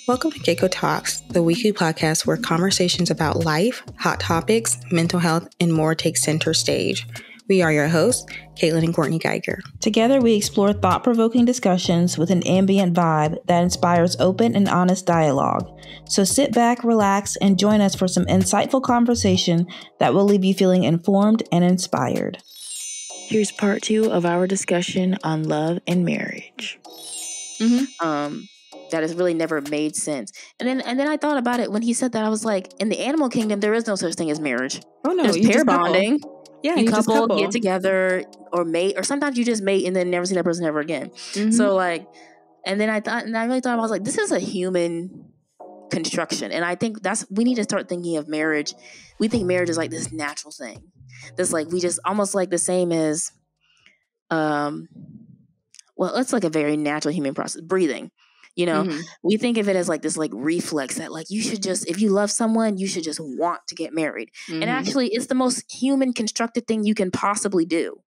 Welcome to CaCo Talks, the weekly podcast where conversations about life, hot topics, mental health, and more take center stage. We are your hosts, Catelyn and Courtney Geiger. Together, we explore thought-provoking discussions with an ambient vibe that inspires open and honest dialogue. So sit back, relax, and join us for some insightful conversation that will leave you feeling informed and inspired. Here's part 2 of our discussion on love and marriage. That has really never made sense. And then I thought about it when he said that. I was like, in the animal kingdom, there is no such thing as marriage. Oh no, there's pair bonding. Yeah, you couple, get together, or mate, or sometimes you just mate and then never see that person ever again. So like, and then I really thought, I was like, this is a human construction, and I think we need to start thinking of marriage. We think marriage is like this natural thing. This like we just almost like the same as, well, it's like a very natural human process, breathing. You know, we think of it as like this like reflex that like you should just, if you love someone, you should just want to get married. And actually, it's the most human constructed thing you can possibly do.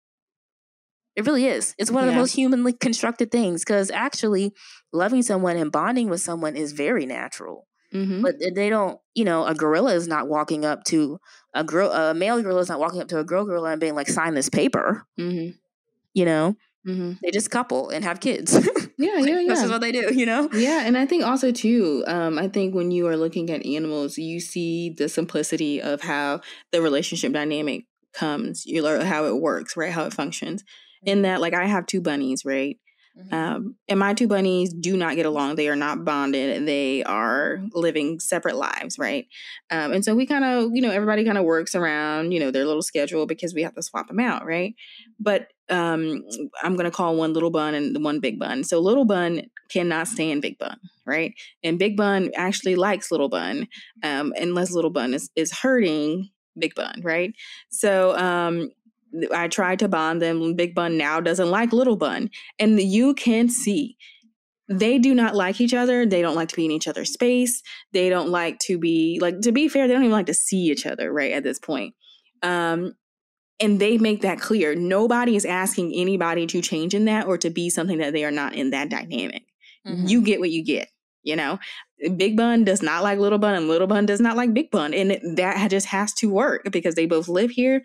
It really is. It's one of the most humanly constructed things, because actually loving someone and bonding with someone is very natural. But they don't, you know, a gorilla is not walking up to a male gorilla is not walking up to a girl gorilla and being like, sign this paper. You know? They just couple and have kids. Yeah. This is what they do, you know? Yeah, and I think also, too, I think when you are looking at animals, you see the simplicity of how the relationship dynamic comes. You learn how it works, right? How it functions. In that, like, I have 2 bunnies, right? And my 2 bunnies do not get along. They are not bonded. They are living separate lives, right? And so we kind of, you know, everybody kind of works around, you know, their little schedule because we have to swap them out, right? But I'm going to call one little bun and one big bun. So little bun cannot stand big bun, right? And big bun actually likes little bun, unless little bun is hurting big bun, right? So I tried to bond them. Big bun now doesn't like little bun. And you can see they do not like each other. They don't like to be in each other's space. They don't like to be, like, to be fair, they don't even like to see each other, right, at this point. And they make that clear. Nobody is asking anybody to change in that or to be something that they are not in that dynamic. You get what you get, you know? Big Bun does not like Little Bun, and Little Bun does not like Big Bun. And that just has to work because they both live here.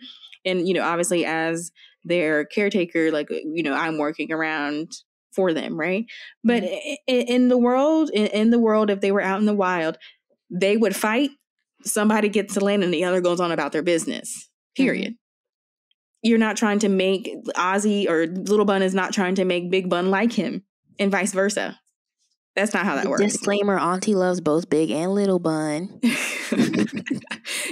And, you know, obviously as their caretaker, like, you know, I'm working around for them, right? But in the world, if they were out in the wild, they would fight. Somebody gets to land and the other goes on about their business, period. You're not trying to make Ozzy, or Little Bun is not trying to make Big Bun like him, and vice versa. That's not how that works. Disclaimer, Auntie loves both Big and Little Bun.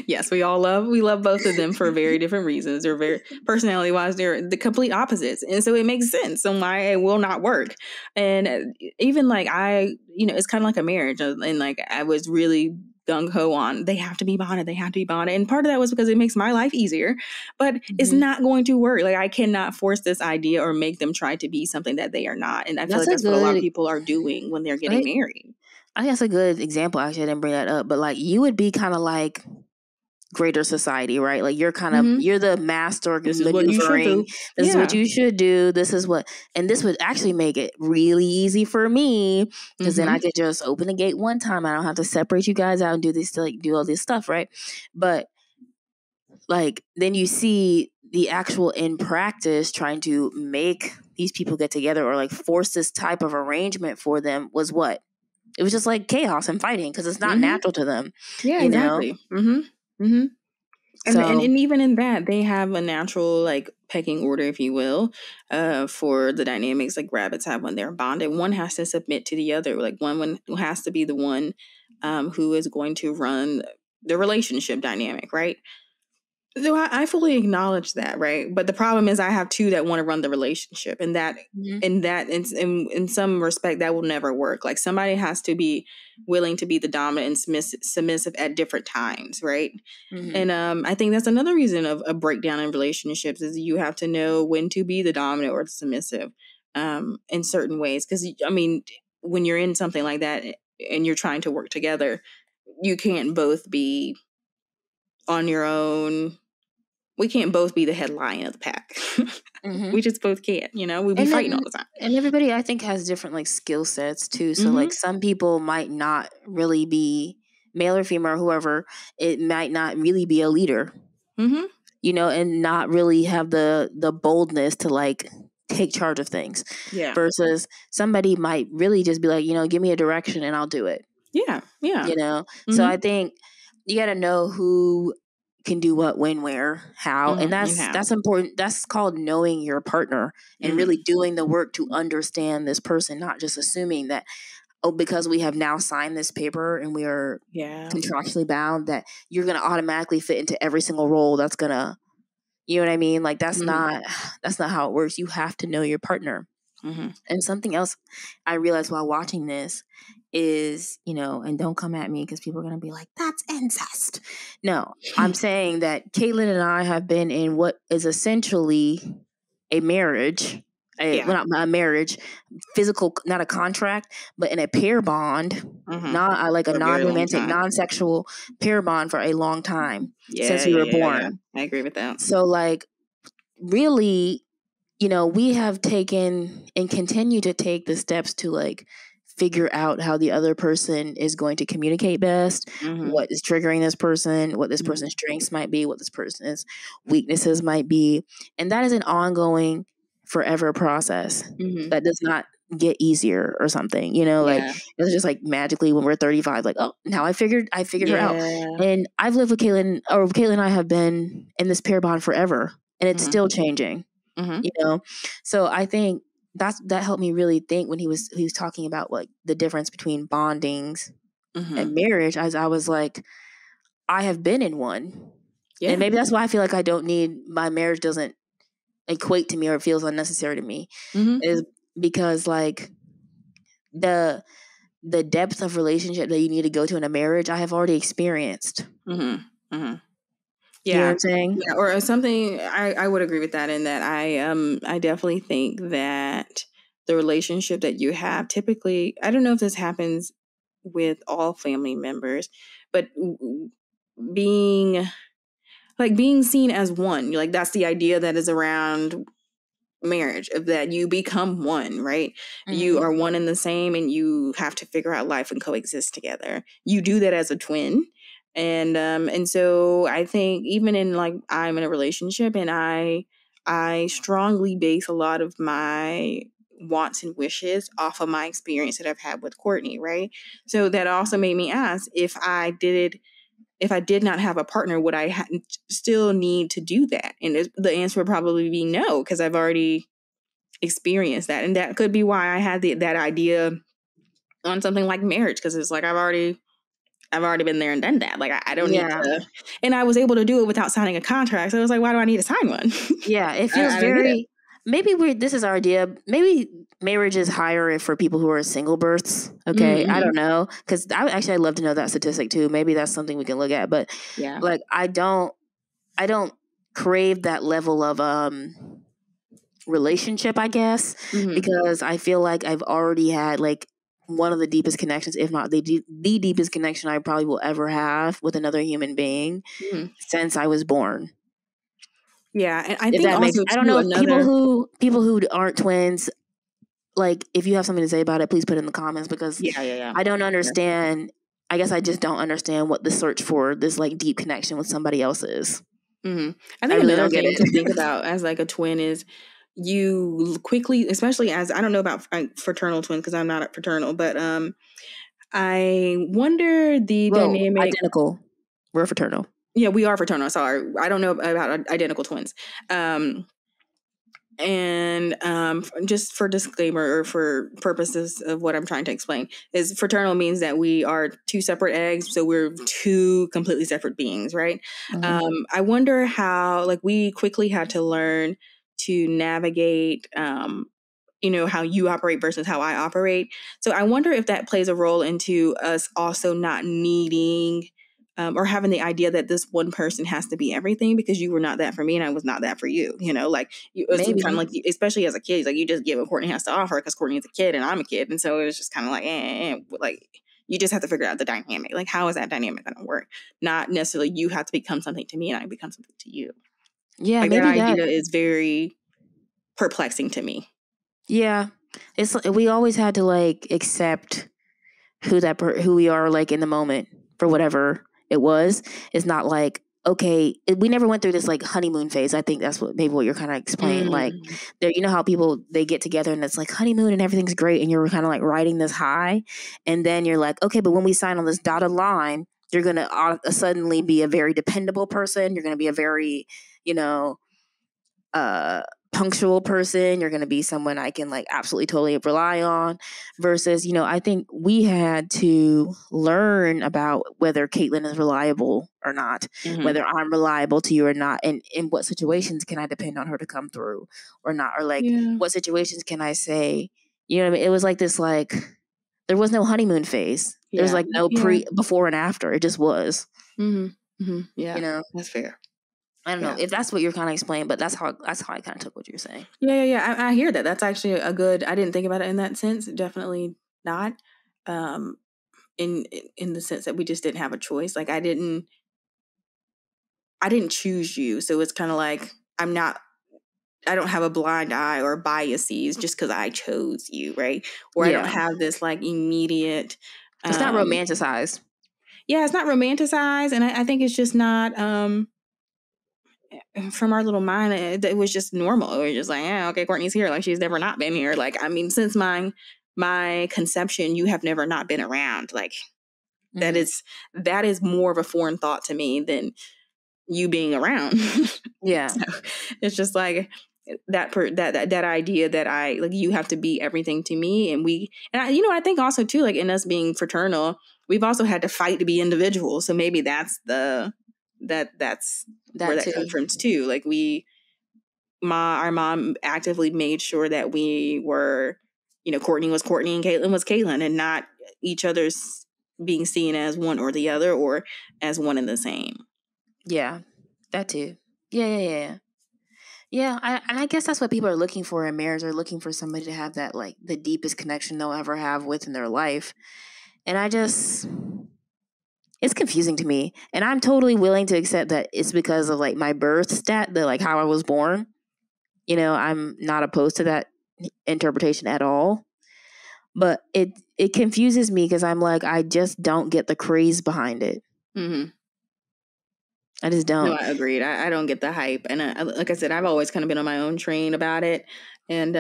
Yes, we love both of them for very different reasons. They're very, personality-wise, they're the complete opposites. And so it makes sense on why it will not work. And even like it's kind of like a marriage. And like I was really gung-ho on, they have to be bonded. And part of that was because it makes my life easier, but it's not going to work. Like I cannot force this idea or make them try to be something that they are not. And I feel like that's what a lot of people are doing when they're getting married. I think that's a good example. Actually, I didn't bring that up, but like you would be kind of like greater society, right? Like you're kind of, you're the master this is maneuvering. This is what you should do. This is what, and this would actually make it really easy for me because then I could just open the gate one time. I don't have to separate you guys out and do all this stuff, right? But like then you see the actual in practice trying to make these people get together or like force this type of arrangement for them was what? It was just like chaos and fighting because it's not natural to them. Yeah, exactly. And even in that, they have a natural like pecking order, if you will, for the dynamics like rabbits have when they're bonded. One has to submit to the other. Like one has to be the one who is going to run the relationship dynamic, right? So I fully acknowledge that, right? But the problem is I have 2 that want to run the relationship, and that in some respect that will never work. Like somebody has to be willing to be the dominant and submissive at different times, right? And I think that's another reason of a breakdown in relationships is you have to know when to be the dominant or the submissive in certain ways. Because I mean, when you're in something like that and you're trying to work together, you can't both be on your own we can't both be the head lion of the pack. We just both can't, we'll be fighting all the time. And everybody, I think, has different like skill sets too. So like some people might not really be male or female or whoever. It might not really be a leader, and not really have the boldness to like take charge of things. Yeah. Versus somebody might really just be like, give me a direction and I'll do it. Yeah. Yeah. So I think you got to know who can do what, when, where, how. And that's important. That's called knowing your partner and really doing the work to understand this person, not just assuming that, because we have now signed this paper and we are contractually bound, that you're going to automatically fit into every single role that's going to, you know what I mean? Like that's not how it works. You have to know your partner. And something else I realized while watching this is, and don't come at me because people are going to be like, that's incest. No, I'm saying that Catelyn and I have been in what is essentially a marriage, well, not a marriage, physical, not a contract, but in a pair bond, not like a non-romantic, non-sexual pair bond for a long time since we were born. Yeah. I agree with that. So like really, we have taken and continue to take the steps to like figure out how the other person is going to communicate best, what is triggering this person, what this person's strengths might be, what this person's weaknesses might be. And that is an ongoing, forever process that does not get easier or something, like it's just like magically when we're 35, like, oh, now I figured her out. And I've lived with Catelyn, or Catelyn and I have been in this pair bond forever, and it's still changing. So I think that helped me really think when he was talking about like the difference between bondings and marriage. As I was like, I have been in one, and maybe that's why I feel like I don't need, my marriage doesn't equate to me or feels unnecessary to me, is because like the depth of relationship that you need to go to in a marriage, I have already experienced. Yeah. You know what I'm saying? Yeah, or something. I would agree with that, in that I definitely think that the relationship that you have, typically, I don't know if this happens with all family members, but being seen as one, like that's the idea that is around marriage, of that you become one, right? You are one and the same, and you have to figure out life and coexist together. You do that as a twin. And so I think even in like, I'm in a relationship, and I strongly base a lot of my wants and wishes off of my experience that I've had with Courtney, right? So that also made me ask, if I did not have a partner, would I still need to do that? And the answer would probably be no, because I've already experienced that. And that could be why I had that idea on something like marriage, because it's like I've already been there and done that. Like I don't need to, and I was able to do it without signing a contract. So I was like, why do I need to sign one? Yeah, it feels very. Maybe this is our idea. Maybe marriage is higher for people who are single births. Okay, I don't know, because I'd love to know that statistic too. Maybe that's something we can look at. But like I don't crave that level of relationship, I guess, because I feel like I've already had like one of the deepest connections, if not the deepest connection I probably will ever have with another human being since I was born. Yeah, and I think also I don't know, people who aren't twins, like if you have something to say about it, please put it in the comments, because I don't understand. I guess I just don't understand what the search for this like deep connection with somebody else is. I think another thing to think about as like a twin is, you quickly, especially as, I don't know about fraternal twins because I'm not fraternal, but I wonder the dynamic. Identical. We're fraternal. Yeah, we are fraternal. Sorry, I don't know about identical twins. And just for disclaimer, or for purposes of what I'm trying to explain, is fraternal means that we are two separate eggs, so we're two completely separate beings, right? I wonder how, like, we quickly had to learn to navigate how you operate versus how I operate. So I wonder if that plays a role into us also not needing or having the idea that this one person has to be everything, because you were not that for me and I was not that for you. Like you, kind of like, especially as a kid, like you just give what Courtney has to offer because Courtney's a kid and I'm a kid, and so it was just kind of like, like you just have to figure out the dynamic. Like, how is that dynamic going to work? Not necessarily you have to become something to me and I become something to you. Yeah, like maybe that idea is very perplexing to me. Yeah, it's we always had to like accept who we are like in the moment for whatever it was. It's not like, okay, we never went through this like honeymoon phase. I think that's what you're kind of explaining. Like, there, you know how people, they get together and it's like honeymoon and everything's great, and you're kind of like riding this high, and then you're like, okay, but when we sign on this dotted line, you're gonna suddenly be a very dependable person. You're gonna be a very, punctual person. You're going to be someone I can like absolutely totally rely on, versus, I think we had to learn about whether Catelyn is reliable or not, whether I'm reliable to you or not, and in what situations can I depend on her to come through or not, or like what situations can I say, what I mean? It was like this, like there was no honeymoon phase. There was like no before and after. It just was. Yeah, that's fair. I don't know if that's what you're kind of explaining, but that's how I kind of took what you're saying. Yeah. I hear that. That's actually a good. I didn't think about it in that sense. Definitely not. In the sense that we just didn't have a choice. Like I didn't choose you, so it's kind of like I don't have a blind eye or biases just because I chose you, right? Or I don't have this like immediate. It's not romanticized. Yeah, it's not romanticized, and I think it's just not. From our little mind, it was just normal. It was just like, yeah, okay, Courtney's here. Like she's never not been here. Like, I mean, since my conception, you have never not been around. Like that is more of a foreign thought to me than you being around. Yeah. So it's just like that idea that I like you have to be everything to me, and I think also too, like in us being fraternal, we've also had to fight to be individuals. So maybe that's that's where that comes from too. Like our mom actively made sure that we were, Courtney was Courtney and Catelyn was Catelyn, and not each other's being seen as one or the other or as one and the same. Yeah, that too. Yeah. I guess that's what people are looking for in marriage. They're looking for somebody to have that like the deepest connection they'll ever have with in their life, and it's confusing to me, and I'm totally willing to accept that it's because of like my birth stat, like how I was born. I'm not opposed to that interpretation at all, but it confuses me because I'm like, I just don't get the craze behind it. I just don't. No, I agreed. I don't get the hype, and like I said, I've always kind of been on my own train about it. And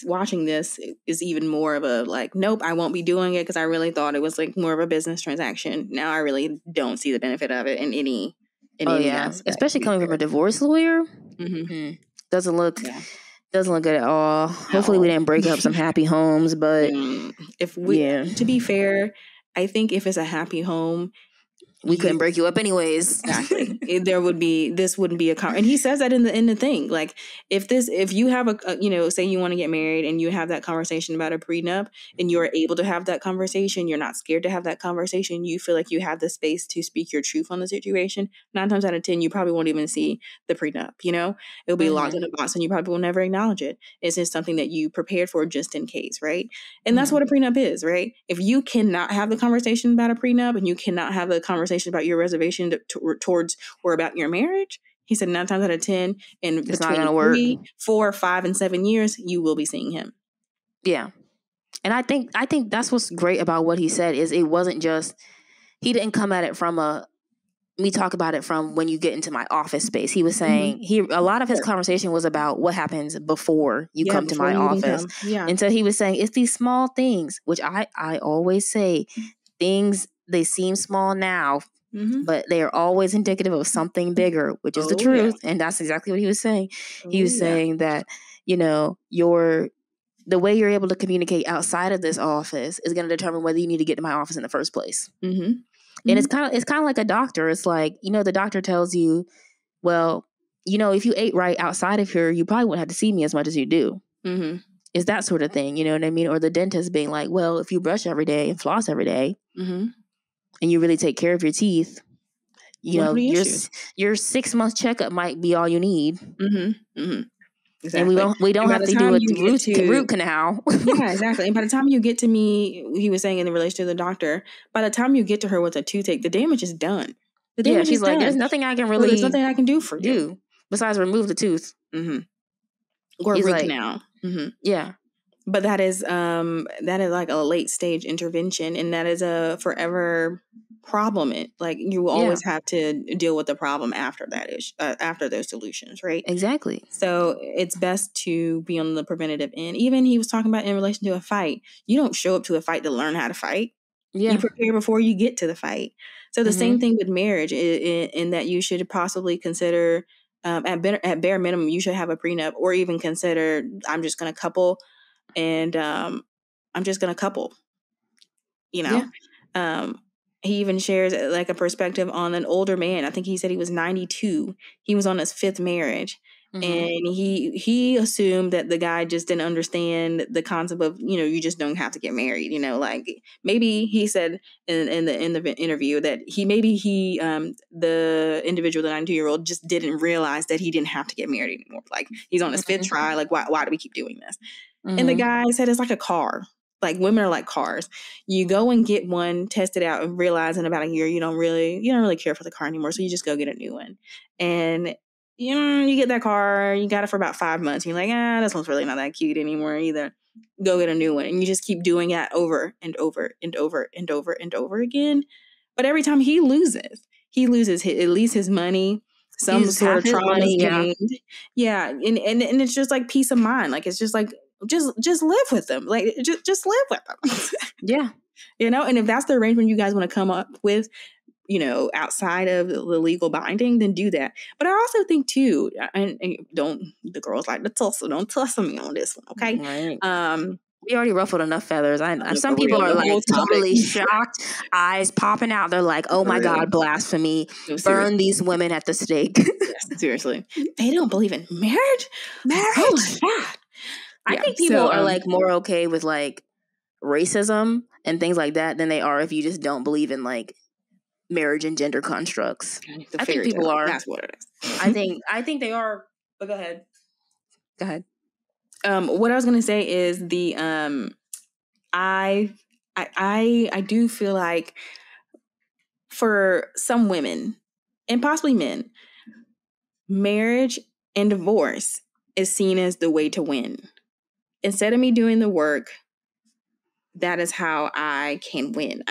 watching this is even more of a like, nope, I won't be doing it because I really thought it was like more of a business transaction. Now I really don't see the benefit of it in any aspect, especially coming from a divorce lawyer. Doesn't look good at all. Hopefully we didn't break up some happy homes, but to be fair, I think if it's a happy home, we couldn't break you up anyways. Exactly. This wouldn't be and he says that in the thing. Like if you have say you want to get married and you have that conversation about a prenup and you're able to have that conversation, you're not scared to have that conversation, you feel like you have the space to speak your truth on the situation, 9 times out of 10, you probably won't even see the prenup, it'll be locked in a box and you probably will never acknowledge it. It's just something that you prepared for just in case. Right. And that's what a prenup is, right? If you cannot have the conversation about a prenup and you cannot have the conversation about your reservation towards or about your marriage, he said 9 times out of 10, and it's not going to work. 3, 4, 5, and 7 years, you will be seeing him. Yeah, and I think that's what's great about what he said is it wasn't just he didn't come at it from we talk about it from when you get into my office space. He was saying a lot of his conversation was about what happens before you come to my office. And so he was saying it's these small things, which I always say things. They seem small now, but they are always indicative of something bigger, which is the truth. Yeah. And that's exactly what he was saying. He was saying that, the way you're able to communicate outside of this office is going to determine whether you need to get to my office in the first place. And it's kind of like a doctor. It's like, the doctor tells you, well, if you ate right outside of here, you probably wouldn't have to see me as much as you do. It's that sort of thing. You know what I mean? Or the dentist being like, well, if you brush every day and floss every day, and you really take care of your teeth, your 6-month checkup might be all you need. Exactly. And we don't have to do a root canal. Yeah, exactly. And by the time you get to me, he was saying in relation to the doctor, by the time you get to her with a toothache, the damage is done. She's like, there's nothing I can really there's nothing I can do for you. besides remove the tooth. Or root canal. Yeah. But that is like a late stage intervention, and that is a forever problem. Like you will always have to deal with the problem after that after those solutions, right? Exactly. So it's best to be on the preventative end. Even he was talking about in relation to a fight. You don't show up to a fight to learn how to fight. Yeah. You prepare before you get to the fight. So the same thing with marriage, in that you should possibly consider, at bare minimum, you should have a prenup, or even consider, I'm just going to couple. And I'm just going to couple, you know. He even shares like a perspective on an older man. I think he said he was 92. He was on his 5th marriage. And he assumed that the guy just didn't understand the concept of, you just don't have to get married. Like maybe he said in the interview that the individual, the 92-year-old, just didn't realize that he didn't have to get married anymore. Like he's on his 5th try. Like why do we keep doing this? And the guy said it's like a car. Like women are like cars. You go and get one, test it out, and realize in about a year you don't really care for the car anymore. So you just go get a new one. And you get that car, you got it for about 5 months. You're like, this one's really not that cute anymore either. Go get a new one. And you just keep doing that over and over and over and over and over again. But every time he loses at least his money. Some sort of trauma is gained. Yeah. And it's just like peace of mind. Like it's just like, just live with them. Like just live with them. Yeah. And if that's the arrangement you guys want to come up with, outside of the legal binding, then do that. But I also think too, and the girls like to tussle, don't tussle me on this one, okay? Right. We already ruffled enough feathers. Some people are like totally shocked, eyes popping out. They're like, "Oh my God, blasphemy! Burn these women at the stake." Yes, seriously, they don't believe in marriage. Oh my God. I think people are like more okay with like racism and things like that than they are if you just don't believe in like marriage and gender constructs. I think people are. That's what it is. I think they are. But go ahead. Go ahead. What I was gonna say is I do feel like for some women and possibly men, marriage and divorce is seen as the way to win. Instead of me doing the work, that is how I can win.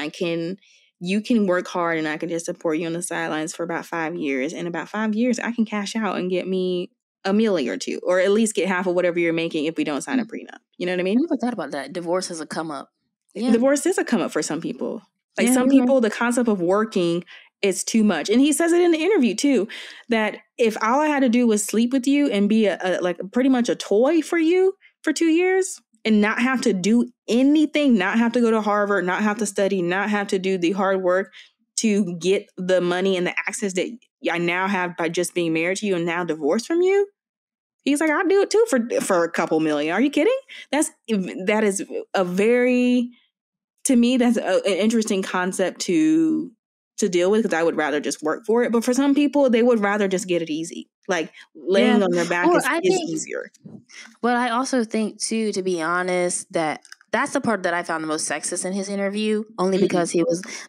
You can work hard and I can just support you on the sidelines for about 5 years. In about 5 years, I can cash out and get me $1 million or $2 million, or at least get half of whatever you're making if we don't sign a prenup. You know what I mean? I never thought about that. Divorce is a come up. Yeah. Divorce is a come up for some people. Like some people, the concept of working is too much. And he says it in the interview too, that if all I had to do was sleep with you and be like pretty much a toy for you for 2 years and not have to do anything, not have to go to Harvard, not have to study, not have to do the hard work to get the money and the access that I now have by just being married to you and now divorced from you. He's like, I'll do it too for a couple million. Are you kidding? That is a very, to me, that's an interesting concept to deal with, because I would rather just work for it. But for some people, they would rather just get it easy. Like laying on their back is easier. But I also think too, to be honest, that's the part that I found the most sexist in his interview, only because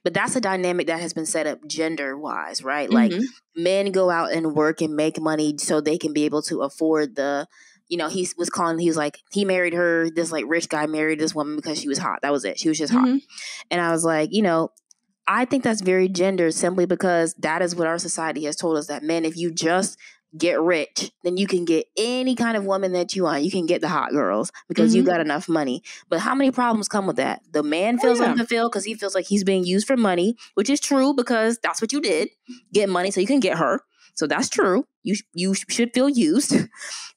but that's a dynamic that has been set up gender wise, right? Like men go out and work and make money so they can be able to afford he was like, he married her, this like rich guy married this woman because she was hot. That was it. She was just hot. And I was like, I think that's very gendered simply because that is what our society has told us, that men, if you just get rich, then you can get any kind of woman that you want. You can get the hot girls because you got enough money. But how many problems come with that? The man feels unfulfilled because he feels like he's being used for money, which is true because that's what you did. Get money so you can get her. So that's true. You should feel used.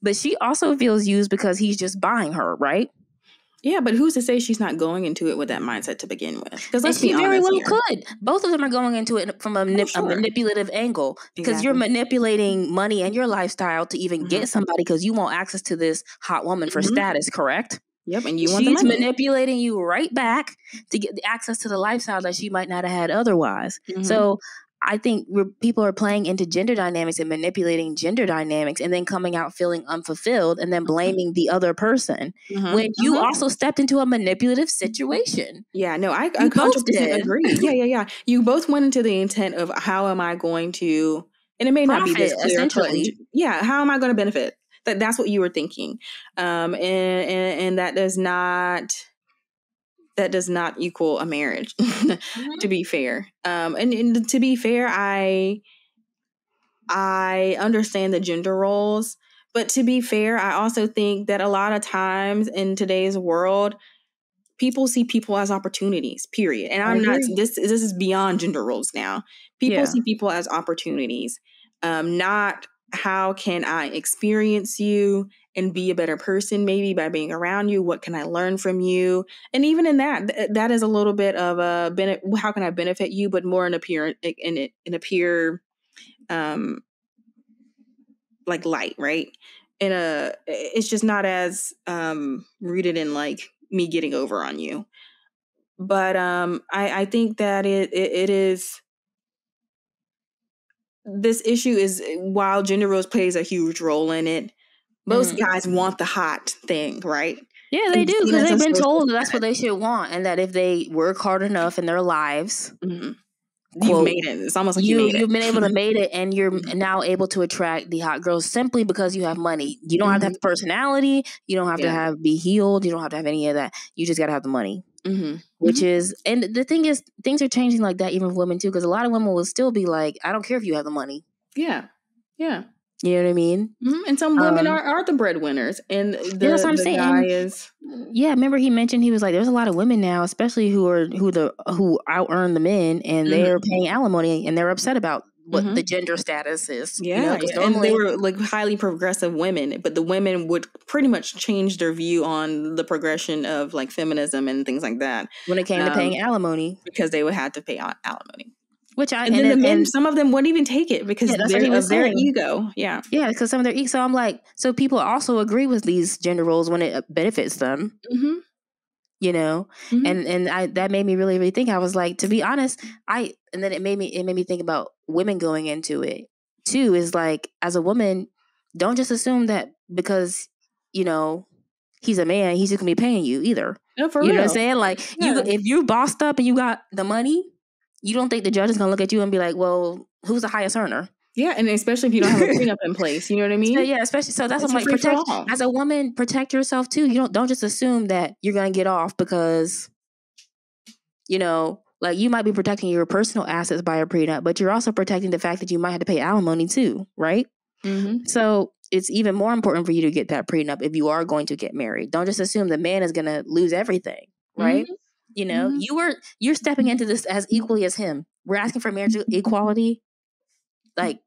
But she also feels used because he's just buying her, right? Yeah, but who's to say she's not going into it with that mindset to begin with? Because let's be honest, very well could. Both of them are going into it from a manipulative angle, because you're manipulating money and your lifestyle to even get somebody, because you want access to this hot woman for status, correct? Yep, and you want she's manipulating you right back to get the access to the lifestyle that she might not have had otherwise. So I think people are playing into gender dynamics and manipulating gender dynamics and then coming out feeling unfulfilled and then blaming the other person when you also stepped into a manipulative situation. Yeah, no, I 100% agree. Yeah. You both went into the intent of how am I going to, and it may not be this clear. Yeah, how am I going to benefit? That's what you were thinking. And that does not equal a marriage, to be fair. And to be fair, I understand the gender roles, but to be fair, I also think that a lot of times in today's world, people see people as opportunities, period. And I'm not, this is beyond gender roles now. People see people as opportunities, not how can I experience you and be a better person, maybe by being around you. What can I learn from you? And even in that is a little bit of a how can I benefit you, but more in a pure, like light, right? It's just not as rooted in like me getting over on you. But I think that it is, this issue is, while gender roles plays a huge role in it, most guys want the hot thing, right? Yeah, they do, because they've been told that's what they should want, and that if they work hard enough in their lives, you've made it. It's almost like you've been able to made it, and you're now able to attract the hot girls simply because you have money. You don't have to have the personality. You don't have to be healed. You don't have to have any of that. You just got to have the money. Which is, and the thing is, things are changing like that even for women too, because a lot of women will still be like, I don't care if you have the money. Yeah. You know what I mean? And some women are the breadwinners, and that's what I'm saying. Guy is. Yeah, remember he mentioned, he was like, there's a lot of women now, especially who out earn the men, and they're paying alimony, and they're upset about what the gender status is. Yeah, and they were like highly progressive women, but the women would pretty much change their view on the progression of like feminism and things like that when it came to paying alimony, because they would have to pay alimony. And then the men, some of them wouldn't even take it because of their ego. Yeah, because some of their ego. So I'm like, so people also agree with these gender roles when it benefits them. You know, and that made me really, really think. I was like, to be honest, and then it made me think about women going into it too. Is like, as a woman, don't just assume that because he's a man, he's just gonna be paying you either. No, for real. You know what I'm saying? Like, if you bossed up and you got the money, you don't think the judge is gonna look at you and be like, well, who's the highest earner? Yeah, and especially if you don't have a prenup in place, you know what I mean? Yeah, especially, so that's what I'm like, as a woman, protect yourself too. You don't just assume that you're gonna get off because, like, you might be protecting your personal assets by a prenup, but you're also protecting the fact that you might have to pay alimony too, right? So it's even more important for you to get that prenup if you are going to get married. Don't just assume the man is gonna lose everything, right? You're stepping into this as equally as him. We're asking for marriage equality. Like,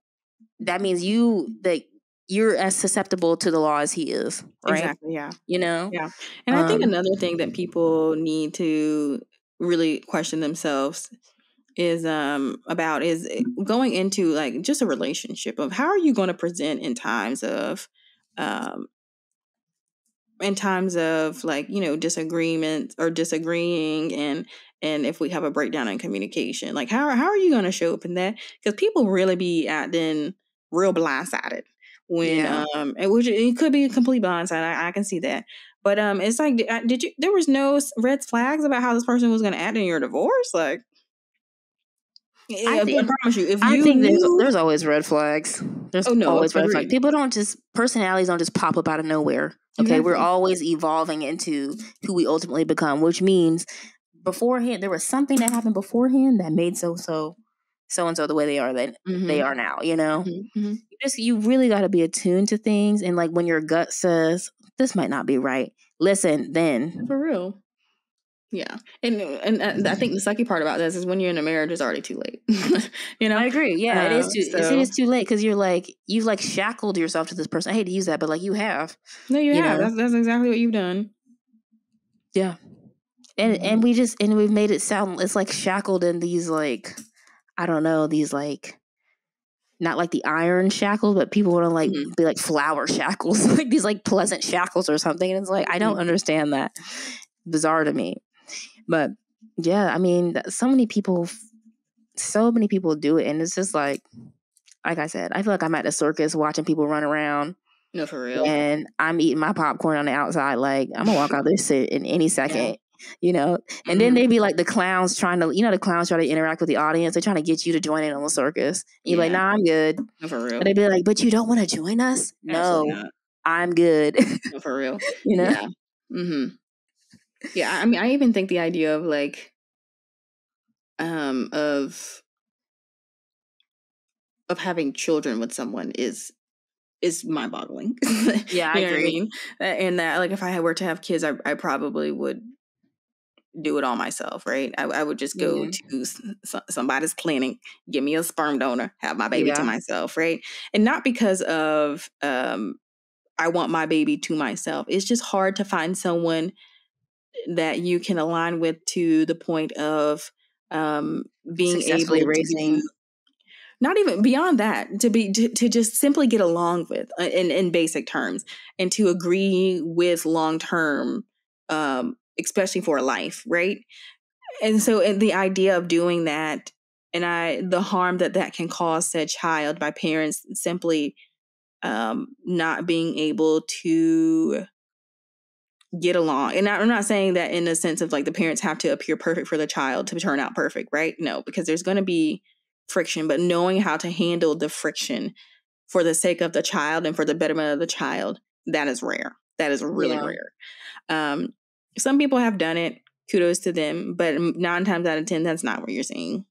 that means you're as susceptible to the law as he is, right? Exactly, yeah. Yeah. And I think another thing that people need to really question themselves is going into like just a relationship of how are you going to present in times of like, disagreement or disagreeing, and if we have a breakdown in communication, like how are you going to show up in that? Because people really be then real blindsided when which it could be a complete blindside. I can see that, but it's like, there was no red flags about how this person was going to act in your divorce? Like, I promise you, if you think there's always red flags. There's always red flags. People personalities don't just pop up out of nowhere. Okay, exactly. We're always evolving into who we ultimately become, which means beforehand there was something that happened beforehand that made so and so the way they are they are now. You really got to be attuned to things, and like when your gut says this might not be right, listen. Then for real. Yeah. And I think the sucky part about this is when you're in a marriage, it's already too late. I agree. Yeah, it is too late, because you've like shackled yourself to this person. I hate to use that, but like you have. No, you have. That's exactly what you've done. Yeah. And we've made it sound, it's like shackled in these like, I don't know, these like, not like the iron shackles, but people want to like be like flower shackles, like these like pleasant shackles or something. And it's like, I don't understand that. Bizarre to me. But yeah, I mean, so many people do it, and it's just like I said, I feel like I'm at the circus watching people run around. No, for real. And I'm eating my popcorn on the outside, like I'm gonna walk out this in any second. you know, and then they'd be like the clowns trying to, the clowns try to interact with the audience. They're trying to get you to join in on the circus. And you're like, nah, I'm good. No, for real. And they'd be like, but you don't want to join us? Absolutely No, not. I'm good. No, for real. Yeah. Mm-hmm. Yeah. I mean, I even think the idea of like, of having children with someone is mind-boggling. Yeah, I agree. What I mean? And that, like, if I were to have kids, I probably would do it all myself, right? I would just go to somebody's clinic, give me a sperm donor, have my baby to myself, right? And not because of I want my baby to myself. It's just hard to find someone that you can align with to the point of being successfully able raising. to, not even beyond that, to just simply get along with in basic terms, and to agree with long term, especially for life, right? And so the idea of doing that, and the harm that can cause said child by parents simply not being able to get along. And I'm not saying that in the sense of like the parents have to appear perfect for the child to turn out perfect, right? No, because there's going to be friction, but knowing how to handle the friction for the sake of the child and for the betterment of the child, that is rare. That is really rare. Some people have done it. Kudos to them. But 9 times out of 10, that's not what you're seeing.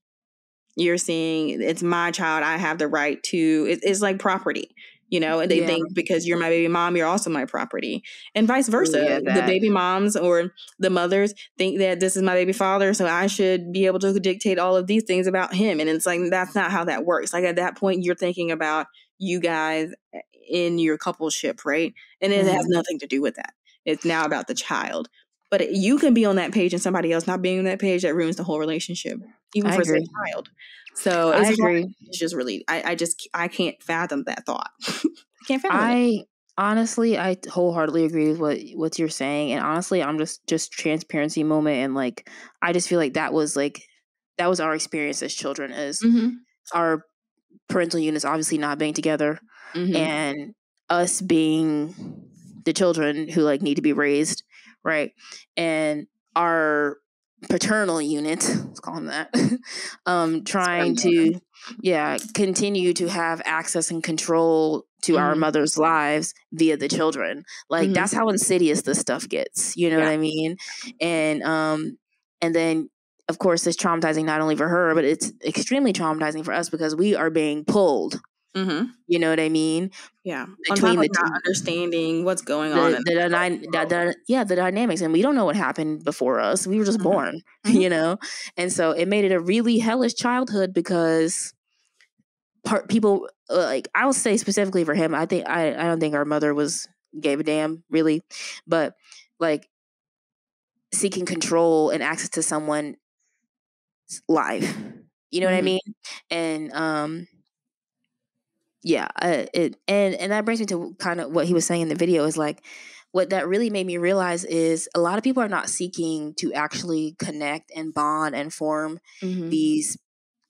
You're seeing it's my child. I have the right to, it's like property. And they think because you're my baby mom, you're also my property, and vice versa. The baby moms or the mothers think that this is my baby father, so I should be able to dictate all of these things about him. And it's like, that's not how that works. Like at that point, you're thinking about you guys in your coupleship, right? And it has nothing to do with that. It's now about the child. But you can be on that page and somebody else not being on that page, that ruins the whole relationship, even for a child. So it's hard. It's just really, I can't fathom that thought. I can't fathom it. Honestly, I wholeheartedly agree with what you're saying. And honestly, I'm just transparency moment. And like, I just feel like that was our experience as children, is our parental units obviously not being together, and us being the children who like need to be raised, right? And our paternal unit, let's call them that, trying to continue to have access and control to our mother's lives via the children. Like that's how insidious this stuff gets, you know what I mean? And then of course it's traumatizing not only for her, but it's extremely traumatizing for us because we are being pulled. You know what I mean? Yeah. Between not understanding what's going on. The dynamics. And we don't know what happened before us. We were just born, you know? And so it made it a really hellish childhood because people, like, I will say specifically for him, I don't think our mother gave a damn, really. But, like, seeking control and access to someone's life. You know what I mean? And, and that brings me to kind of what he was saying in the video, is like, what that really made me realize is a lot of people are not seeking to actually connect and bond and form these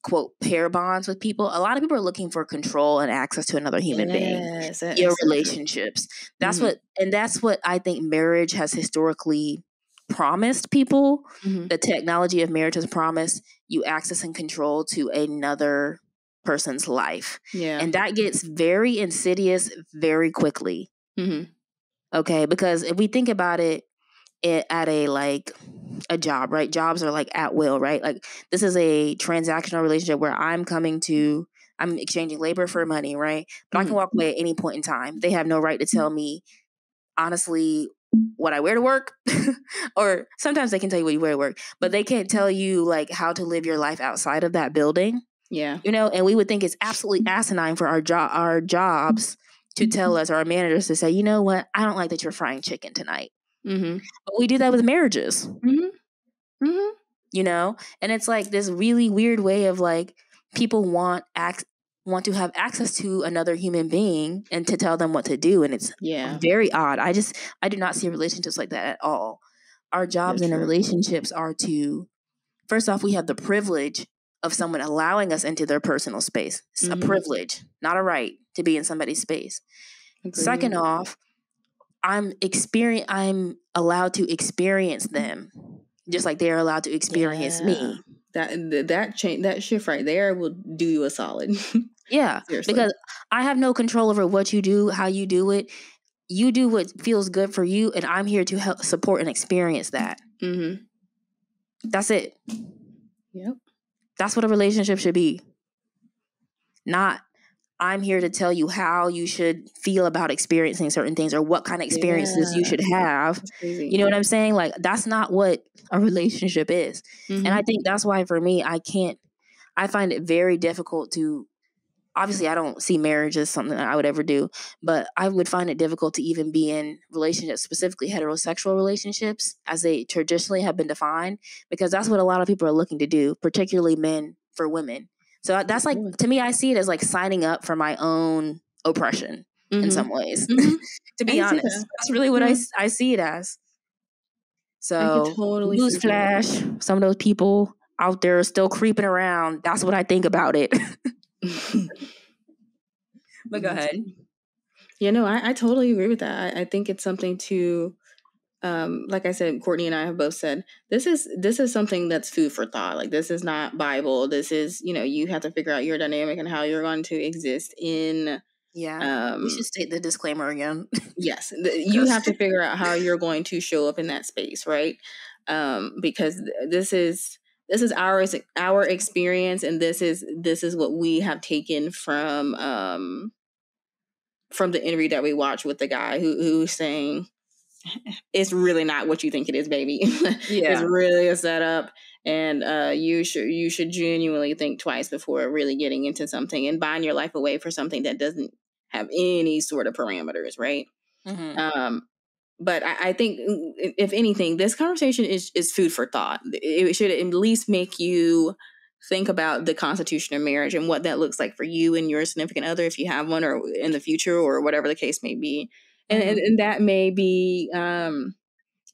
quote pair bonds with people. A lot of people are looking for control and access to another human being, your relationships. That's what I think marriage has historically promised people. The technology of marriage has promised you access and control to another person's life. And that gets very insidious very quickly. Okay, because if we think about it at a job, right? Jobs are like at will, right? Like this is a transactional relationship where I'm exchanging labor for money, right? But I can walk away at any point in time. They have no right to tell me, honestly, what I wear to work. Or sometimes they can tell you what you wear to work, but they can't tell you like how to live your life outside of that building. Yeah. You know, and we would think it's absolutely asinine for our jobs to tell us, or our managers to say, you know what, I don't like that you're frying chicken tonight. But we do that with marriages. You know, and it's like this really weird way of like people want to have access to another human being and to tell them what to do, and it's very odd. I do not see relationships like that at all. Our jobs in the relationships are to, first off, we have the privilege of someone allowing us into their personal space. It's a privilege, not a right, to be in somebody's space. Agreed. Second off, I'm allowed to experience them just like they're allowed to experience me. That shift right there will do you a solid. Yeah, seriously. Because I have no control over what you do, how you do it. You do what feels good for you, and I'm here to help support and experience that. Mm-hmm. That's it. Yep. That's what a relationship should be. Not, I'm here to tell you how you should feel about experiencing certain things or what kind of experiences you should have. You know what I'm saying? Like, that's not what a relationship is. Mm-hmm. And I think that's why for me, I find it very difficult to, obviously I don't see marriage as something that I would ever do, but I would find it difficult to even be in relationships, specifically heterosexual relationships as they traditionally have been defined, because that's what a lot of people are looking to do, particularly men for women. So that's like, to me, I see it as like signing up for my own oppression in some ways, to be honest. That's really what I see it as. So, totally newsflash, some of those people out there are still creeping around. That's what I think about it. But go ahead. Yeah, no, I totally agree with that. I think it's something to, like I said, Courtney and I have both said, this is something that's food for thought. Like, this is not Bible. This is, you have to figure out your dynamic and how you're going to exist in. Yeah, we should state the disclaimer again. Yes, you have to figure out how you're going to show up in that space, right? Because this is our experience, and this is what we have taken from the interview that we watched with the guy who's saying it's really not what you think it is, baby. It's really a setup, and you should genuinely think twice before really getting into something and buying your life away for something that doesn't have any sort of parameters, right? Mm-hmm. But I think, if anything, this conversation is food for thought. It should at least make you think about the constitution of marriage and what that looks like for you and your significant other, if you have one, or in the future, or whatever the case may be. And that may be,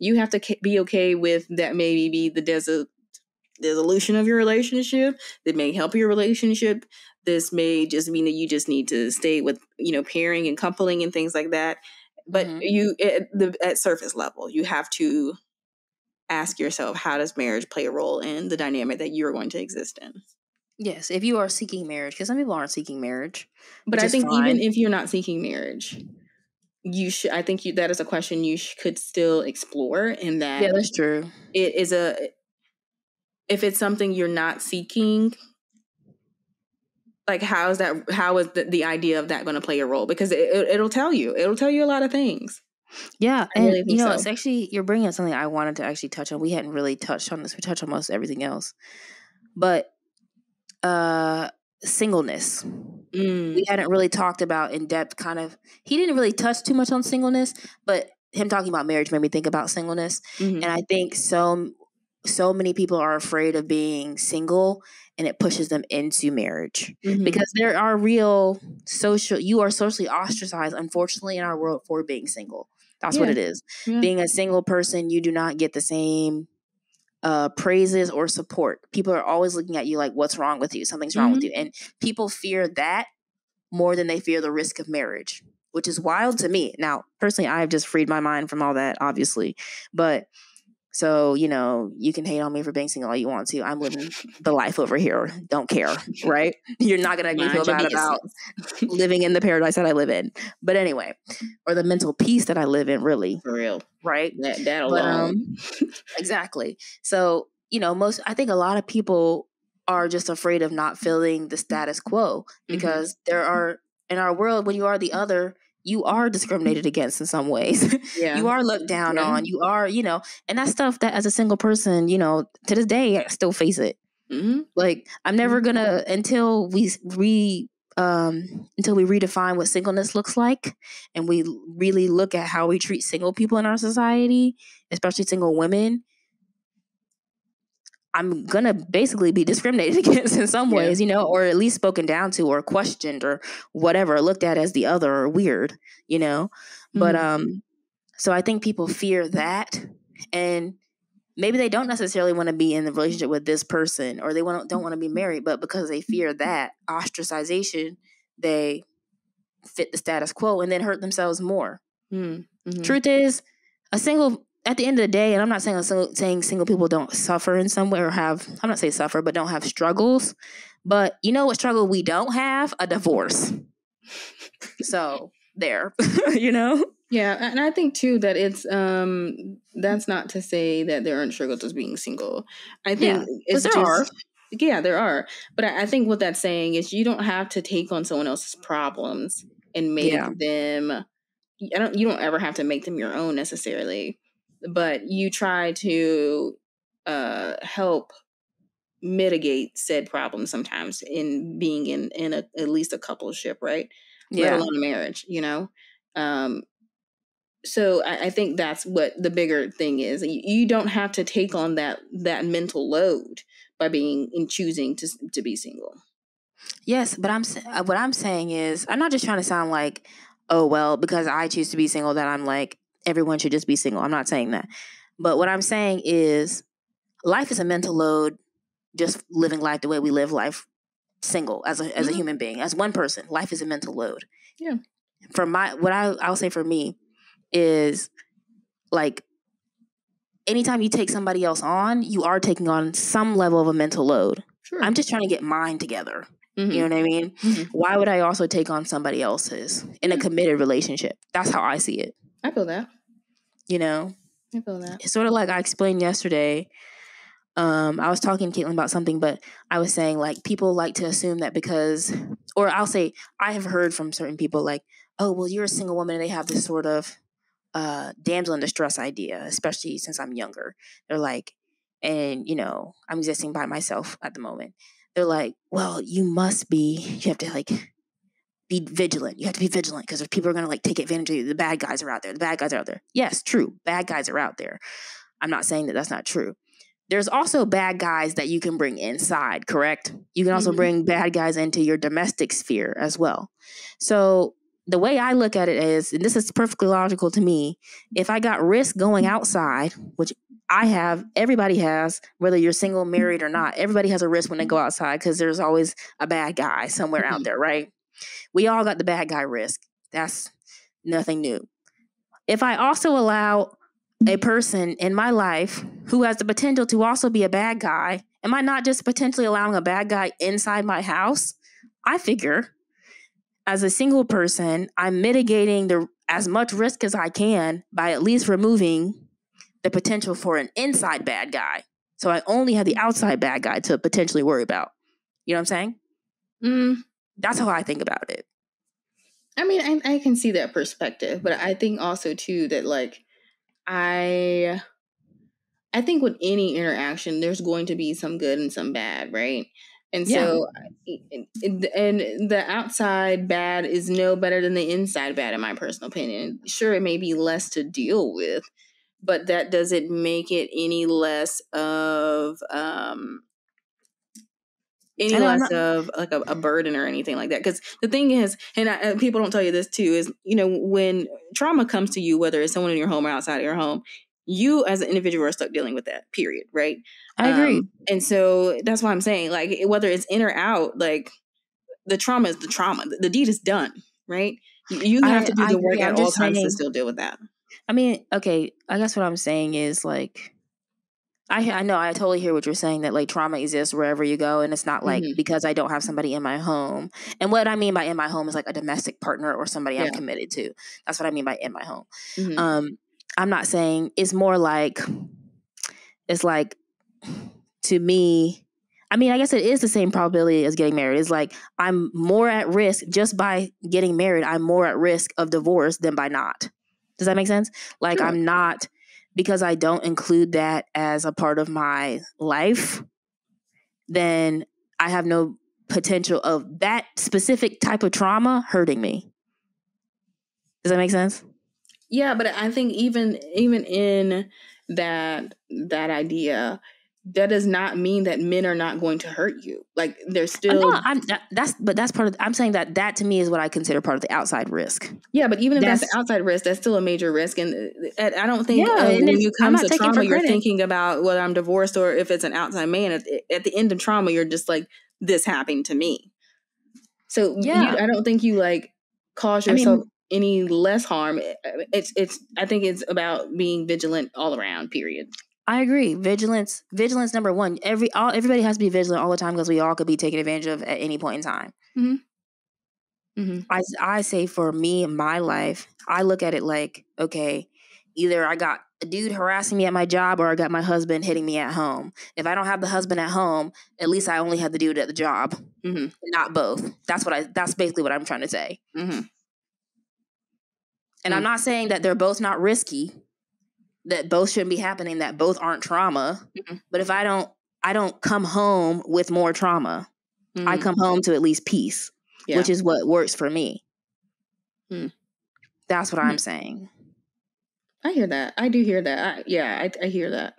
you have to be okay with that. Maybe be the dissolution of your relationship that may help your relationship. This may just mean that you just need to stay with, pairing and coupling and things like that. But at surface level, you have to ask yourself, how does marriage play a role in the dynamic that you're going to exist in? Yes, if you are seeking marriage, because some people aren't seeking marriage. But I think even if you're not seeking marriage, you should. I think that is a question you could still explore. In that, yeah, that's true. It is if it's something you're not seeking, like, how is the idea of that going to play a role? Because it'll tell you a lot of things. Yeah, and really it's actually, you're bringing up something I wanted to actually touch on. We hadn't really touched on this. We touched on most everything else, but singleness. We hadn't really talked about in depth. Kind of, he didn't really touch too much on singleness, but him talking about marriage made me think about singleness. And I think so many people are afraid of being single, and it pushes them into marriage because there are real you are socially ostracized, unfortunately, in our world for being single. That's what it is. Yeah. Being a single person, you do not get the same praises or support. People are always looking at you like, what's wrong with you? Something's wrong with you. And people fear that more than they fear the risk of marriage, which is wild to me. Now, personally, I've just freed my mind from all that, obviously. But so, you can hate on me for being single all you want to. I'm living the life over here. Don't care, right? You're not going to make me feel bad about living in the paradise that I live in. But anyway, or the mental peace that I live in, really. For real. Right? That alone. Exactly. So, I think a lot of people are just afraid of not feeling the status quo because there are, in our world, when you are the other, you are discriminated against in some ways. Yeah. You are looked down on. You are, and that's stuff that as a single person, to this day, I still face it. Like, I'm never gonna, until we redefine what singleness looks like, and we really look at how we treat single people in our society, especially single women, I'm going to basically be discriminated against in some ways, or at least spoken down to or questioned or whatever, looked at as the other or weird, But so I think people fear that, and maybe they don't necessarily want to be in the relationship with this person, or they don't want to be married, but because they fear that ostracization, they fit the status quo and then hurt themselves more. Truth is, a single at the end of the day, and I'm not saying single people don't suffer in some way or have, I'm not saying suffer, but don't have struggles. But you know what struggle we don't have? A divorce. So there, you know? Yeah. And I think too that it's, that's not to say that there aren't struggles as being single. I think it's there are. Yeah, there are. But I think what that's saying is you don't have to take on someone else's problems and make them, you don't ever have to make them your own necessarily, but you try to help mitigate said problems sometimes in being in at least a coupleship, right? Let alone a marriage, you know? So I think that's what the bigger thing is. You don't have to take on that mental load by choosing to be single. Yes, but what I'm saying is, I'm not just trying to sound like, oh, well, because I choose to be single, that I'm like, everyone should just be single. I'm not saying that. But what I'm saying is, life is a mental load, just living life the way we live life, single, as a human being, as one person. Life is a mental load. Yeah. I'll say for me is, like, anytime you take somebody else on, you are taking on some level of a mental load. Sure. I'm just trying to get mine together. Mm-hmm. You know what I mean? Mm-hmm. Why would I also take on somebody else's in a committed relationship? That's how I see it. I feel that. You know? I feel that. It's sort of like I explained yesterday. I was talking to Catelyn about something, but I was saying, like, people like to assume that because, or I'll say, I have heard from certain people like, oh, well, you're a single woman, and they have this sort of damsel in distress idea, especially since I'm younger. They're like, and, you know, I'm existing by myself at the moment. They're like, well, you have to, like, be vigilant. You have to be vigilant because if people are going to, like, take advantage of you, the bad guys are out there. The bad guys are out there. Yes, true. Bad guys are out there. I'm not saying that that's not true. There's also bad guys that you can bring inside, correct? You can also bring bad guys into your domestic sphere as well. So the way I look at it is, and this is perfectly logical to me, if I got risk going outside, which I have, everybody has, whether you're single, married or not, everybody has a risk when they go outside because there's always a bad guy somewhere out there, right? We all got the bad guy risk. That's nothing new. If I also allow a person in my life who has the potential to also be a bad guy, am I not just potentially allowing a bad guy inside my house? I figure as a single person, I'm mitigating as much risk as I can by at least removing the potential for an inside bad guy. So I only have the outside bad guy to potentially worry about. You know what I'm saying? That's how I think about it. I mean, I can see that perspective, but I think also too that, like, I think with any interaction, there's going to be some good and some bad, right? And so, and the outside bad is no better than the inside bad, in my personal opinion. Sure, it may be less to deal with, but that doesn't make it any less of like a burden or anything like that. Because the thing is, and people don't tell you this too, is, you know, when trauma comes to you, whether it's someone in your home or outside of your home, you as an individual are stuck dealing with that, period, right? I agree. And so that's why I'm saying, like, whether it's in or out, like, the trauma is the trauma. The deed is done, right? You have to do the work at all times to still deal with that. I mean, okay, I guess what I'm saying is, like, I know, I totally hear what you're saying, that, like, trauma exists wherever you go, and it's not like because I don't have somebody in my home. And what I mean by in my home is like a domestic partner or somebody I'm committed to. That's what I mean by in my home. I'm not saying, it's more like, it's like, to me, I mean, I guess it is the same probability as getting married. It's like, I'm more at risk just by getting married. I'm more at risk of divorce than by not. Does that make sense? Like, sure. I'm not, because I don't include that as a part of my life, then I have no potential of that specific type of trauma hurting me. Does that make sense? Yeah, but I think even in that idea, that does not mean that men are not going to hurt you. Like, they're still. No, that's part of. I'm saying that to me is what I consider part of the outside risk. Yeah, but even if that's the outside risk, that's still a major risk, and I don't think when you come to trauma, you're thinking about whether I'm divorced or if it's an outside man. At the end of trauma, you're just like, this happened to me. So I don't think you, like, cause yourself any less harm. It's I think it's about being vigilant all around, period. I agree. Vigilance number one. Everybody has to be vigilant all the time because we all could be taken advantage of at any point in time. Mm-hmm. Mm-hmm. I say for me in my life, I look at it like, okay, either I got a dude harassing me at my job or I got my husband hitting me at home. If I don't have the husband at home, at least I only have the dude at the job, not both. That's basically what I'm trying to say. Mm-hmm. And I'm not saying that they're both not risky, that both shouldn't be happening, that both aren't trauma. Mm-hmm. But if I don't come home with more trauma, I come home to at least peace, which is what works for me. That's what I'm saying. I hear that. I do hear that. I hear that.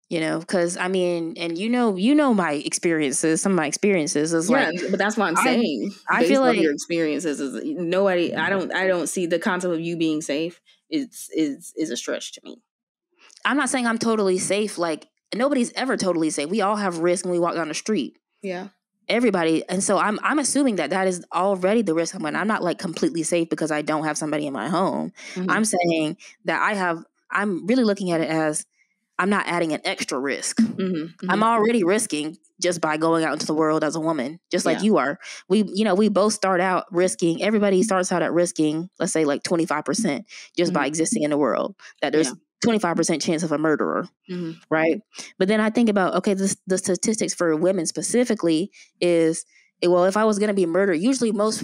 You know, because I mean, and you know my experiences. Some of my experiences is but that's what I'm saying. I feel like your experiences is nobody. I don't see the concept of you being safe. Is a stretch to me. I'm not saying I'm totally safe. Like nobody's ever totally safe. We all have risk when we walk down the street. Yeah. Everybody, and so I'm assuming that is already the risk. I'm not like completely safe because I don't have somebody in my home. Mm-hmm. I'm saying that I'm really looking at it as I'm not adding an extra risk. Mm-hmm. Mm-hmm. I'm already risking just by going out into the world as a woman, just like you are. We both start out risking. Everybody starts out at risking, let's say like 25% just by existing in the world. That there's 25% chance of a murderer, right? But then I think about, okay, the statistics for women specifically is, well, if I was going to be murdered, usually most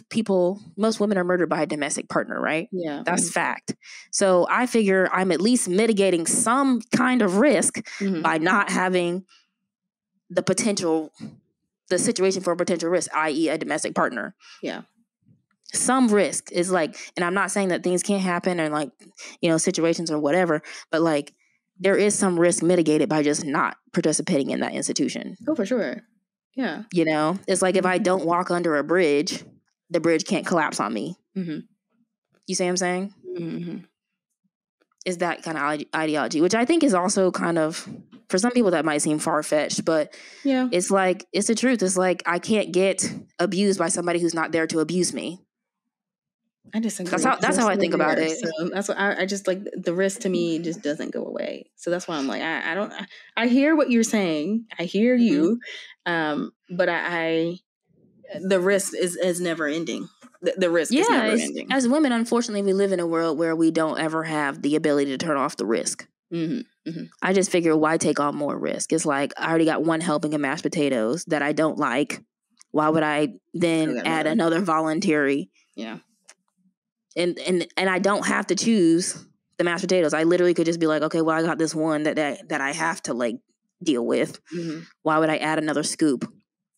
women are murdered by a domestic partner, right? Yeah. That's fact. So I figure I'm at least mitigating some kind of risk by not having the situation for a potential risk, i.e. a domestic partner. Yeah. Some risk is like, and I'm not saying that things can't happen or like, situations or whatever, but like there is some risk mitigated by just not participating in that institution. Oh, for sure. Yeah. It's like if I don't walk under a bridge, the bridge can't collapse on me. Mm-hmm. You see what I'm saying? Mm-hmm. Is that kind of ideology, which I think is also kind of, for some people that might seem far-fetched, but it's like, it's the truth. It's like, I can't get abused by somebody who's not there to abuse me. I disagree. That's how I think about it. So that's what I just like, the risk to me just doesn't go away. So that's why I'm like, I hear what you're saying. I hear you. But the risk is never ending. The risk is never ending. As women, unfortunately, we live in a world where we don't ever have the ability to turn off the risk. Mm-hmm. Mm-hmm. I just figure, why take on more risk? It's like, I already got one helping of mashed potatoes that I don't like. Why would I then add another voluntary? Yeah. And I don't have to choose the mashed potatoes. I literally could just be like, okay, well, I got this one that I have to like deal with. Mm-hmm. Why would I add another scoop?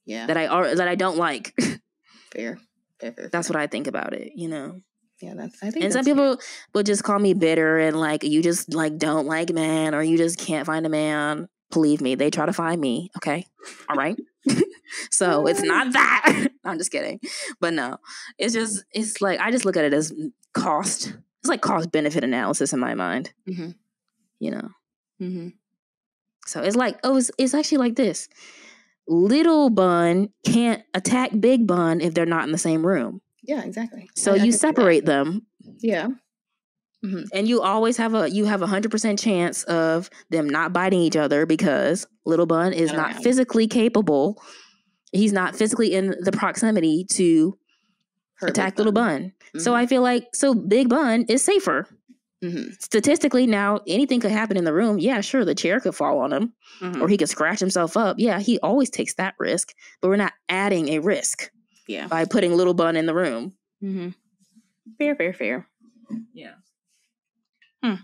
Yeah. That I don't like. Fair. That's what I think about it, Yeah, I think. And some people will just call me bitter and like, you just like don't like men or you just can't find a man. Believe me, they try to find me. Okay, all right. So it's not that. I'm just kidding, but no, it's like I just look at it as cost. It's like cost benefit analysis in my mind. Mm-hmm. Mm-hmm. So it's like, it's actually like this. Little bun can't attack big bun if they're not in the same room. Yeah, exactly. So you separate them. Yeah. Mm-hmm. And you always have 100% chance of them not biting each other because little bun is not physically capable. He's not physically in the proximity to attack little bun. Mm-hmm. So I feel like, big bun is safer. Mm-hmm. Statistically, now anything could happen in the room. Yeah, sure, the chair could fall on him, or he could scratch himself up. Yeah, he always takes that risk, but we're not adding a risk. Yeah, by putting little bun in the room. Mm-hmm. Fair. Yeah,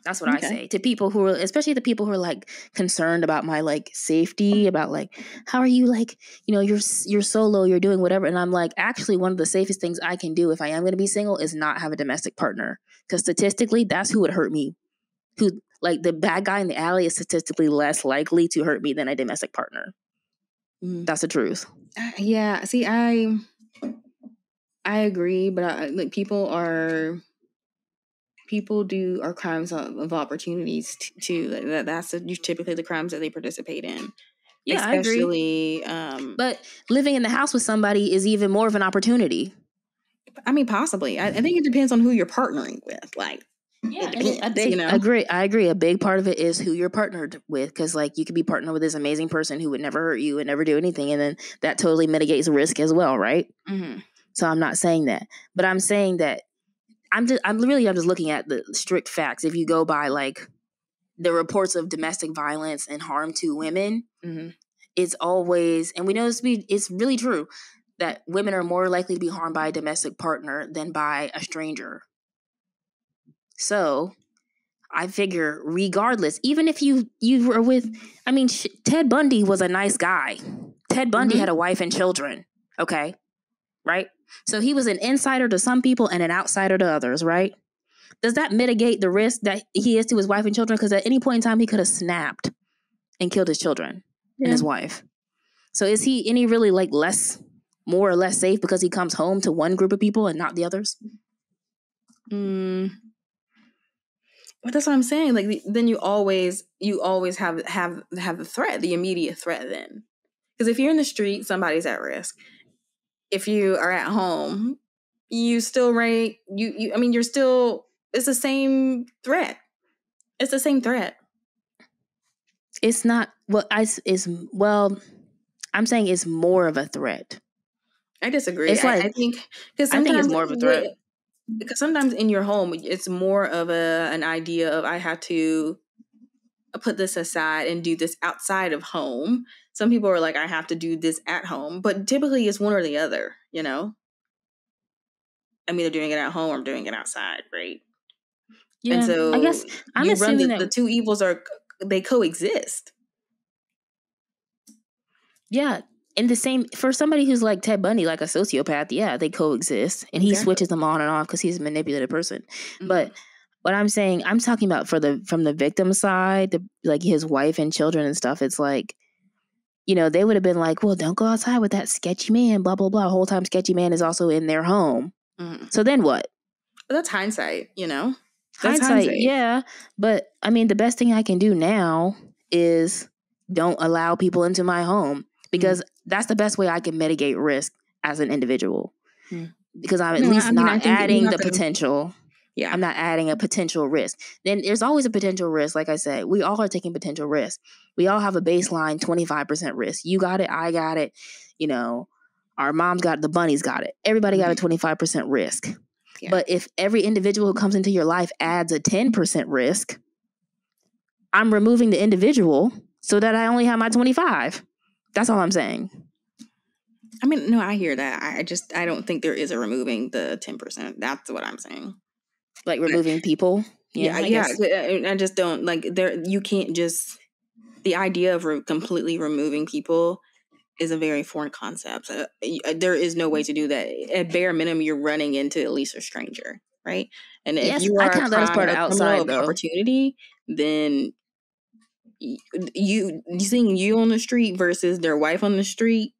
that's what I say to people who are, especially the people who are like concerned about my like safety, about like, how are you like, you're solo, you're doing whatever, and I'm like, actually, one of the safest things I can do if I am going to be single is not have a domestic partner. Because statistically, that's who would hurt me. Who, like, the bad guy in the alley is statistically less likely to hurt me than a domestic partner. That's the truth. Yeah. See, I agree, but like people do crimes of opportunities too. That's typically the crimes that they participate in. Yeah, especially, I agree. But living in the house with somebody is even more of an opportunity. I mean, possibly. I think it depends on who you're partnering with. Like, yeah, I agree. A big part of it is who you're partnered with, because like you could be partnered with this amazing person who would never hurt you and never do anything, and then that totally mitigates risk as well, right? Mm-hmm. So I'm not saying that, but I'm saying that I'm just looking at the strict facts. If you go by like the reports of domestic violence and harm to women, it's always, and we know it's really true, that women are more likely to be harmed by a domestic partner than by a stranger. So I figure regardless, even if you were with, I mean, Ted Bundy was a nice guy. Ted Bundy had a wife and children. Okay. Right. So he was an insider to some people and an outsider to others. Right. Does that mitigate the risk that he is to his wife and children? Because at any point in time, he could have snapped and killed his children and his wife. So is he any really like more or less safe because he comes home to one group of people and not the others? But that's what I'm saying. Like, then you always have the threat, the immediate threat. Then, because if you're in the street, somebody's at risk. If you are at home, you still I mean, you're still. It's the same threat. It's the same threat. It's not. Well, I'm saying it's more of a threat. I disagree. It's like, I think it's more of a threat. Because sometimes in your home, it's more of an idea of I have to put this aside and do this outside of home. Some people are like, I have to do this at home. But typically it's one or the other, you know? I'm either doing it at home or I'm doing it outside, right? Yeah, and so I guess I'm assuming that the two evils they coexist. Yeah. And the same for somebody who's like Ted Bundy, like a sociopath, yeah, they coexist, and he switches them on and off because he's a manipulative person. But what I'm saying, I'm talking about from the victim side, like his wife and children and stuff. It's like, you know, they would have been like, well, don't go outside with that sketchy man, blah blah blah. The whole time, sketchy man is also in their home. So then what? Well, that's hindsight, you know. Hindsight, yeah. But I mean, the best thing I can do now is don't allow people into my home. Because that's the best way I can mitigate risk as an individual. Because I'm at least not adding the potential. Yeah. I'm not adding a potential risk. Then there's always a potential risk. Like I said, we all are taking potential risk. We all have a baseline 25% risk. You got it. I got it. You know, our mom's got it. The bunny's got it. Everybody got a 25% risk. Yeah. But if every individual who comes into your life adds a 10% risk, I'm removing the individual so that I only have my 25. That's all I'm saying. I mean, no, I hear that. I don't think there is a removing the 10%. That's what I'm saying. Like removing people? Yeah. I just don't like you can't just, the idea of completely removing people is a very foreign concept. There is no way to do that. At bare minimum, you're running into at least a stranger, right? And if you are a criminal opportunity, then you seeing you on the street versus their wife on the street,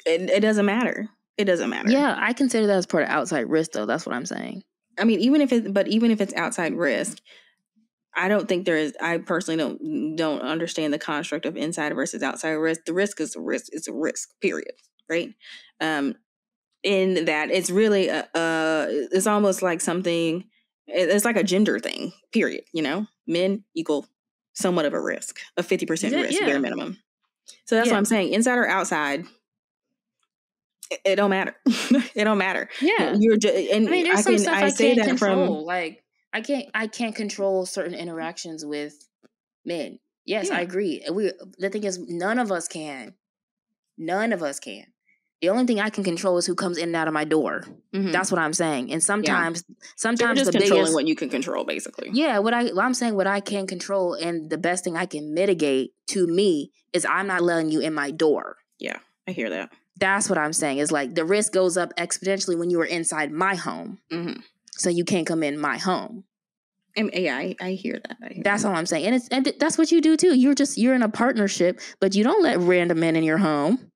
it doesn't matter. It doesn't matter. Yeah, I consider that as part of outside risk, though. That's what I'm saying. I mean, even if it's outside risk, I don't think there is. I personally don't understand the construct of inside versus outside risk. The risk is a risk. It's a risk. Period. Right. In that, it's really it's almost like something. It's like a gender thing. Period. You know, men equal somewhat of a risk, a 50% risk, bare minimum. So that's what I'm saying. Inside or outside, it don't matter. It don't matter. Yeah, you're just. And I mean, there's some stuff I can't control. Like I can't control certain interactions with men. Yes, I agree. The thing is, none of us can. None of us can. The only thing I can control is who comes in and out of my door. Mm-hmm. That's what I'm saying. And sometimes you're just controlling what you can control, basically. Yeah, I'm saying what I can control, and the best thing I can mitigate to me is I'm not letting you in my door. Yeah, I hear that. That's what I'm saying. Is like the risk goes up exponentially when you are inside my home. Mm-hmm. So you can't come in my home. And yeah, I hear that. That's all I'm saying. And that's what you do too. You're in a partnership, but you don't let random men in your home.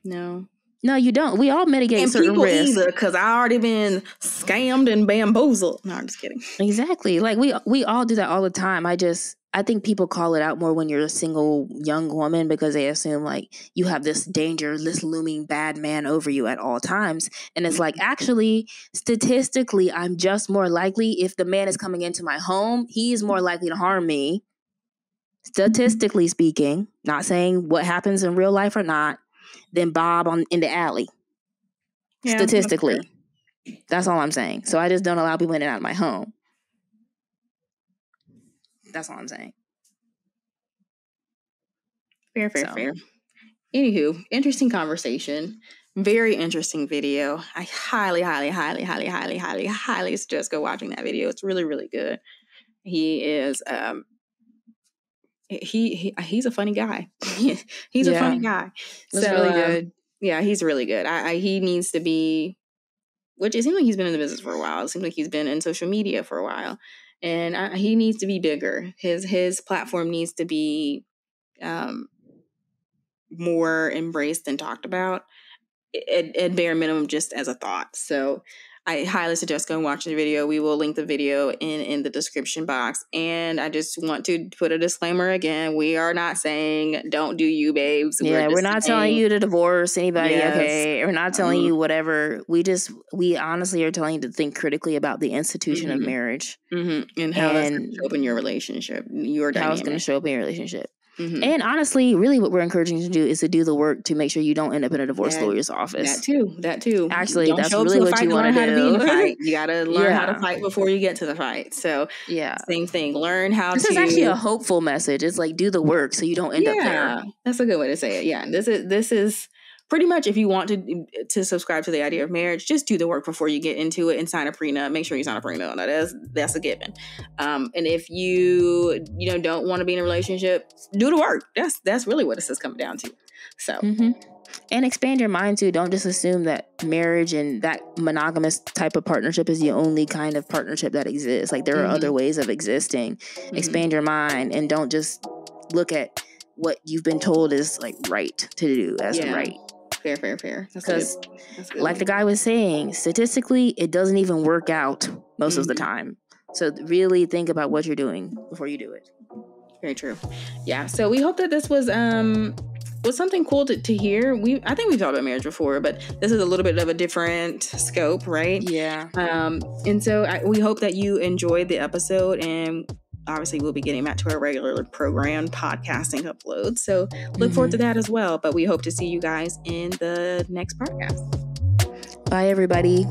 No, you don't. We all mitigate certain risks. Because I already been scammed and bamboozled. No, I'm just kidding. Exactly. Like we all do that all the time. I just I think people call it out more when you're a single young woman because they assume like you have this danger, this looming bad man over you at all times. And it's like, actually, statistically, I'm just more likely if the man is coming into my home, he is more likely to harm me. Statistically speaking, not saying what happens in real life or not, than Bob in the alley. Yeah, statistically. That's all I'm saying. So I just don't allow people in and out of my home. That's all I'm saying. Fair. Anywho, interesting conversation. Very interesting video. I highly suggest go watching that video. It's really, really good. He is he's a funny guy. He's a funny guy. That's really good. Yeah, he's really good. He needs to be, which it seems like he's been in the business for a while. It seems like he's been in social media for a while, and he needs to be bigger. His platform needs to be more embraced and talked about. At bare minimum, just as a thought. So I highly suggest go and watch the video. We will link the video in the description box. And I just want to put a disclaimer again. We are not saying don't do you, babes. Yeah, we're not telling you to divorce anybody, yes. Okay? We're not telling you whatever. We honestly are telling you to think critically about the institution of marriage. And how that's going to show up in your relationship. How it's going to show up in your relationship. And honestly, really what we're encouraging you to do is to do the work to make sure you don't end up in a divorce lawyer's office. That too. Actually, don't that's really what you want to do. You got to learn how to fight before you get to the fight. So same thing. Learn how this is actually a hopeful message. It's like do the work so you don't end up there. That's a good way to say it. Yeah. This is pretty much if you want to subscribe to the idea of marriage, just do the work before you get into it and sign a prenup. Make sure you sign a prenup. That's a given. And if you don't want to be in a relationship, do the work. That's really what this is coming down to. So and expand your mind too. Don't just assume that marriage and that monogamous type of partnership is the only kind of partnership that exists. Like there are other ways of existing. Expand your mind and don't just look at what you've been told is like right to do as right. Fair. Because like the guy was saying, statistically, it doesn't even work out most of the time. So really think about what you're doing before you do it. Very true. Yeah. So we hope that this was something cool to hear. I think we've talked about marriage before, but this is a little bit of a different scope, right? Yeah. And so we hope that you enjoyed the episode, and obviously we'll be getting back to our regular program podcasting uploads. So look forward to that as well. But we hope to see you guys in the next podcast. Bye, everybody.